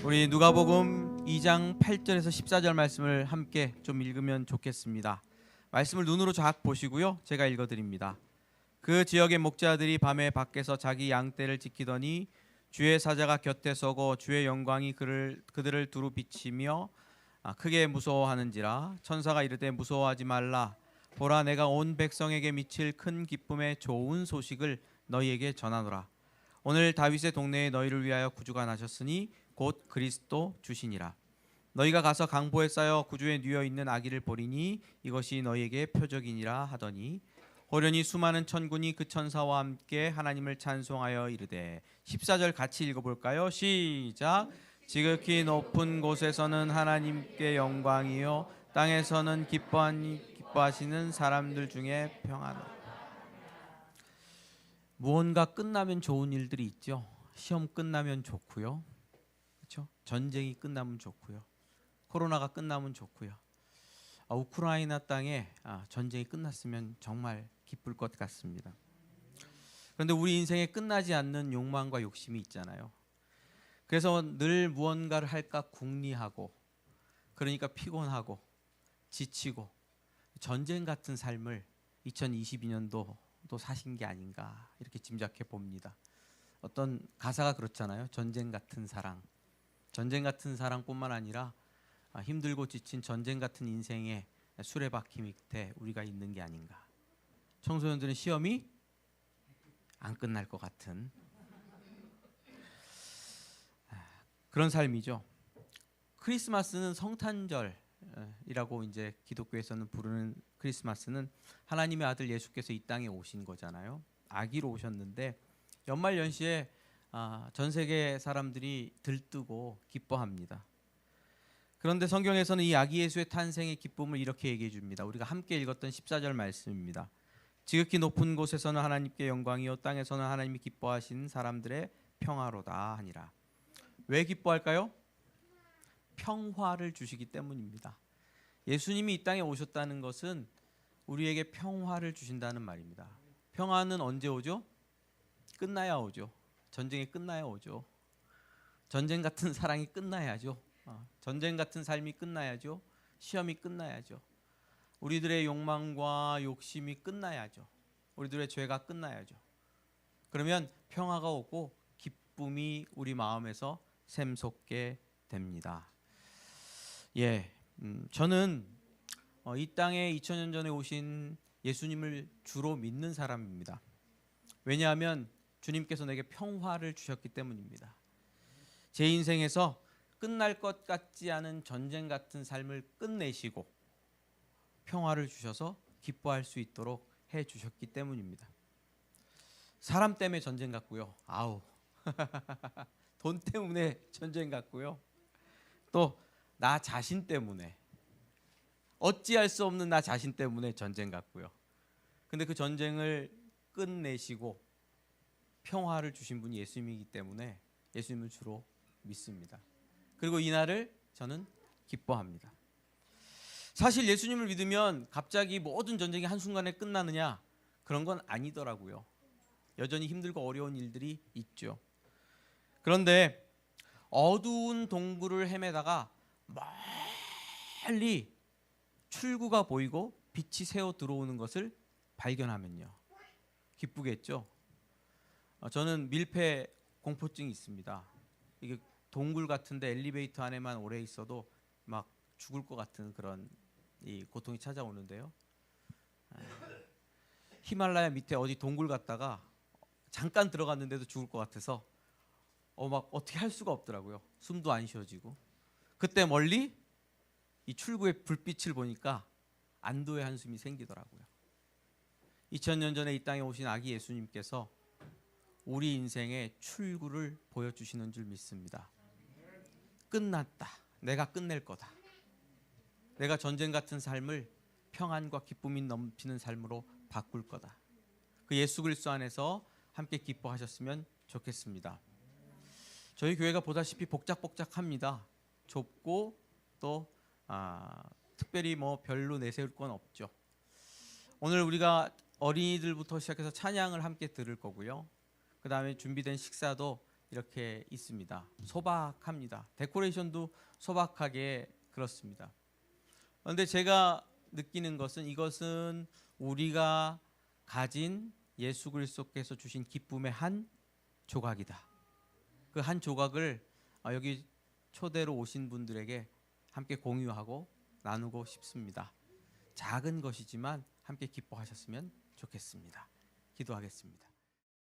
우리 누가복음 2장 8절에서 14절 말씀을 함께 좀 읽으면 좋겠습니다. 말씀을 눈으로 쫙 보시고요. 제가 읽어드립니다. 그 지역의 목자들이 밤에 밖에서 자기 양떼를 지키더니 주의 사자가 곁에 서고 주의 영광이 그들을 두루 비치며 크게 무서워하는지라. 천사가 이르되 무서워하지 말라. 보라, 내가 온 백성에게 미칠 큰 기쁨의 좋은 소식을 너희에게 전하노라. 오늘 다윗의 동네에 너희를 위하여 구주가 나셨으니 곧 그리스도 주시니라. 너희가 가서 강보에 쌓여 구주에 누워 있는 아기를 보리니 이것이 너희에게 표적이니라 하더니 호련히 수많은 천군이 그 천사와 함께 하나님을 찬송하여 이르되. 14절 같이 읽어볼까요? 시작. 지극히 높은 곳에서는 하나님께 영광이요 땅에서는 기뻐하시는 사람들 중에 평안하라. 무언가 끝나면 좋은 일들이 있죠. 시험 끝나면 좋고요. 그렇죠? 전쟁이 끝나면 좋고요. 코로나가 끝나면 좋고요. 우크라이나 땅에 전쟁이 끝났으면 정말 기쁠 것 같습니다. 그런데 우리 인생에 끝나지 않는 욕망과 욕심이 있잖아요. 그래서 늘 무언가를 할까 궁리하고, 그러니까 피곤하고 지치고 전쟁 같은 삶을 2022년도 또 사신 게 아닌가 이렇게 짐작해 봅니다. 어떤 가사가 그렇잖아요. 전쟁 같은 사랑. 전쟁 같은 사랑뿐만 아니라 힘들고 지친 전쟁 같은 인생의 수레바퀴 밑에 우리가 있는 게 아닌가. 청소년들은 시험이 안 끝날 것 같은 그런 삶이죠. 크리스마스는 성탄절이라고 이제 기독교에서는 부르는 크리스마스는 하나님의 아들 예수께서 이 땅에 오신 거잖아요. 아기로 오셨는데 연말 연시에 전 세계 사람들이 들뜨고 기뻐합니다. 그런데 성경에서는 이 아기 예수의 탄생의 기쁨을 이렇게 얘기해 줍니다. 우리가 함께 읽었던 14절 말씀입니다. 지극히 높은 곳에서는 하나님께 영광이요 땅에서는 하나님이 기뻐하신 사람들의 평화로다 하니라. 왜 기뻐할까요? 평화를 주시기 때문입니다. 예수님이 이 땅에 오셨다는 것은 우리에게 평화를 주신다는 말입니다. 평화는 언제 오죠? 끝나야 오죠. 전쟁이 끝나야 오죠. 전쟁 같은 사랑이 끝나야죠. 전쟁 같은 삶이 끝나야죠. 시험이 끝나야죠. 우리들의 욕망과 욕심이 끝나야죠. 우리들의 죄가 끝나야죠. 그러면 평화가 오고 기쁨이 우리 마음에서 샘솟게 됩니다. 저는 이 땅에 2000년 전에 오신 예수님을 주로 믿는 사람입니다. 왜냐하면 주님께서 내게 평화를 주셨기 때문입니다. 제 인생에서 끝날 것 같지 않은 전쟁 같은 삶을 끝내시고 평화를 주셔서 기뻐할 수 있도록 해 주셨기 때문입니다. 사람 때문에 전쟁 같고요. 돈 때문에 전쟁 같고요. 또 나 자신 때문에, 어찌할 수 없는 나 자신 때문에 전쟁 같고요. 근데 그 전쟁을 끝내시고 평화를 주신 분이 예수님이기 때문에 예수님을 주로 믿습니다. 그리고 이날을 저는 기뻐합니다. 사실 예수님을 믿으면 갑자기 모든 전쟁이 한순간에 끝나느냐, 그런 건 아니더라고요. 여전히 힘들고 어려운 일들이 있죠. 그런데 어두운 동굴을 헤매다가 멀리 출구가 보이고 빛이 새어 들어오는 것을 발견하면요, 기쁘겠죠. 저는 밀폐 공포증이 있습니다. 이게 동굴 같은데 엘리베이터 안에만 오래 있어도 막 죽을 것 같은 그런 이 고통이 찾아오는데요. 히말라야 밑에 어디 동굴 갔다가 잠깐 들어갔는데도 죽을 것 같아서 막 어떻게 할 수가 없더라고요. 숨도 안 쉬어지고. 그때 멀리 이 출구의 불빛을 보니까 안도의 한숨이 생기더라고요. 2000년 전에 이 땅에 오신 아기 예수님께서 우리 인생의 출구를 보여주시는 줄 믿습니다. 끝났다. 내가 끝낼 거다. 내가 전쟁 같은 삶을 평안과 기쁨이 넘치는 삶으로 바꿀 거다. 그 예수 그리스도 안에서 함께 기뻐하셨으면 좋겠습니다. 저희 교회가 보다시피 복작복작합니다. 좁고 또 특별히 별로 내세울 건 없죠. 오늘 우리가 어린이들부터 시작해서 찬양을 함께 들을 거고요. 그 다음에 준비된 식사도 이렇게 있습니다. 소박합니다. 데코레이션도 소박하게 그렇습니다. 그런데 제가 느끼는 것은 이것은 우리가 가진 예수 그리스도께서 주신 기쁨의 한 조각이다. 그 한 조각을 여기 초대로 오신 분들에게 함께 공유하고 나누고 싶습니다. 작은 것이지만 함께 기뻐하셨으면 좋겠습니다. 기도하겠습니다.